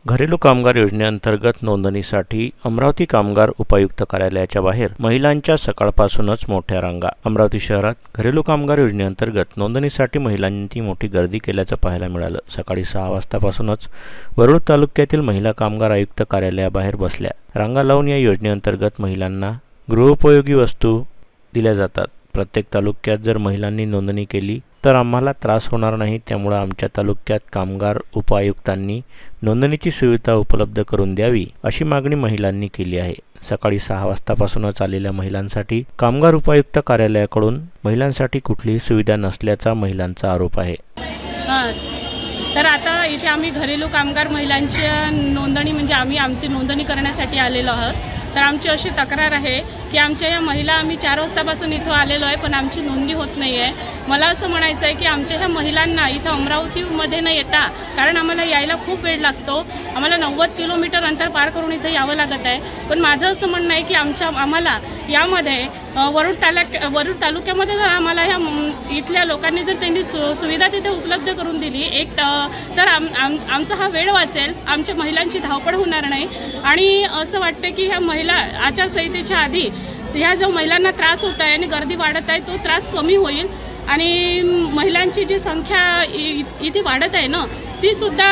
घरेलू कामगार योजनेअंतर्गत नोंदणीसाठी अमरावती कामगार उपायुक्त कार्यालयाच्या बाहेर महिलांच्या सकाळपासूनच मोठ्या रांगा। अमरावती शहरात घरेलू कामगार योजनेअंतर्गत नोंदणीसाठी महिलांची मोठी गर्दी केल्याचं पाहायला मिळालं। सकाळी 6 वाजतापासूनच वरुड तालुक्यातील महिला कामगार आयुक्त कार्यालयाबाहेर बसल्या रांगा लावून या योजनेअंतर्गत महिलांना गृहोपयोगी वस्तू दिल्या जातात। प्रत्येक तालुक्यात जर महिलांनी नोंदणी केली तर आम्हाला त्रास होणार नाही, त्यामुळे आमच्या तालुक्यात कामगार उपायुक्तांनी नोंदणीची सुविधा उपलब्ध करून द्यावी अशी मागणी महिलांनी केली आहे। सकाळी 6 वाजतापासूनच आलेल्या महिलांसाठी कामगार उपायुक्त कार्यालयाकडून महिलांसाठी कुठलीही सुविधा नसल्याचा महिलांचा आरोप आहे। तर आता इथे आम्ही घरेलू कामगार महिलांची नोंदणी म्हणजे आमची नोंदणी करण्यासाठी आलेलो आहोत। तर आमची अशी तक्रार आहे की आमच्या या महिला आम्ही 4 वाजतापासून इथं आलेलो आहे, पण आमची नोंदणी होत नाही आहे। मला असं म्हणायचं आहे की आमच्या ह्या महिलांना इथं अमरावतीमध्ये न येता, कारण आम्हाला यायला खूप वेळ लागतो, आम्हाला 90 किलोमीटर अंतर पार करून इथं यावं लागत आहे। पण माझं असं म्हणणं आहे की आम्हाला यामध्ये वरुड तालुक्यामध्ये जर आम्हाला ह्या इथल्या लोकांनी जर त्यांनी सुविधा तिथे उपलब्ध करून दिली तर आमचा हा वेळ वाचेल, आमच्या महिलांची धावपळ होणार नाही। आणि असं वाटतं की ह्या महिला आचारसंहितेच्या आधी ह्या जो महिलांना त्रास होत आहे आणि गर्दी वाढत आहे तो त्रास कमी होईल आणि महिलांची जी संख्या इथे वाढत आहे ना ती सुद्धा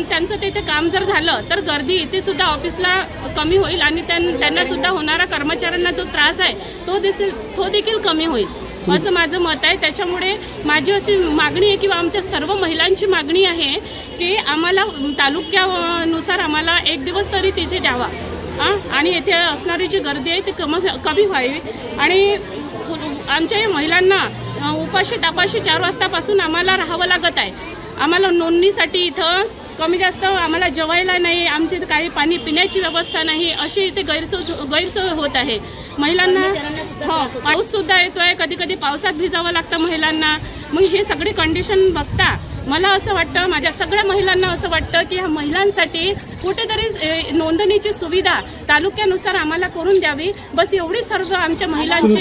त्यांचं तिथे काम जर झालं तर गर्दी इथे सुद्धा ऑफिसला कमी होईल आणि त्यांना सुद्धा होणारा कर्मचाऱ्यांना जो त्रास आहे तो देखील कमी होईल असं माझं मत आहे। त्याच्यामुळे माझी अशी मागणी आहे किंवा आमच्या सर्व महिलांची मागणी आहे की आम्हाला तालुक्यानुसार आम्हाला 1 दिवस तरी तिथे द्यावा आणि येथे असणारी जी गर्दी आहे ती कमी व्हावी। आणि आमच्या या महिलांना उपाशी तापाशी 4 वाजतापासून आम्हाला राहावं लागत आहे। आम्हाला नोंदणीसाठी इथं कमी जास्त आम्हाला जेवायला नाही, आमची काही पाणी पिण्याची व्यवस्था नाही, अशी इथे गैरसोय होत आहे महिलांना। पाऊससुद्धा येतो आहे, कधी कधी पावसात भिजावं लागतं महिलांना। मग हे सगळी कंडिशन बघता मला असं वाटतं, माझ्या सगळ्या महिलांना असं वाटतं की ह्या महिलांसाठी कुठेतरी नोंदणीची सुविधा तालुक्यानुसार आम्हाला करून द्यावी, बस एवढी सर्व आमच्या महिलांची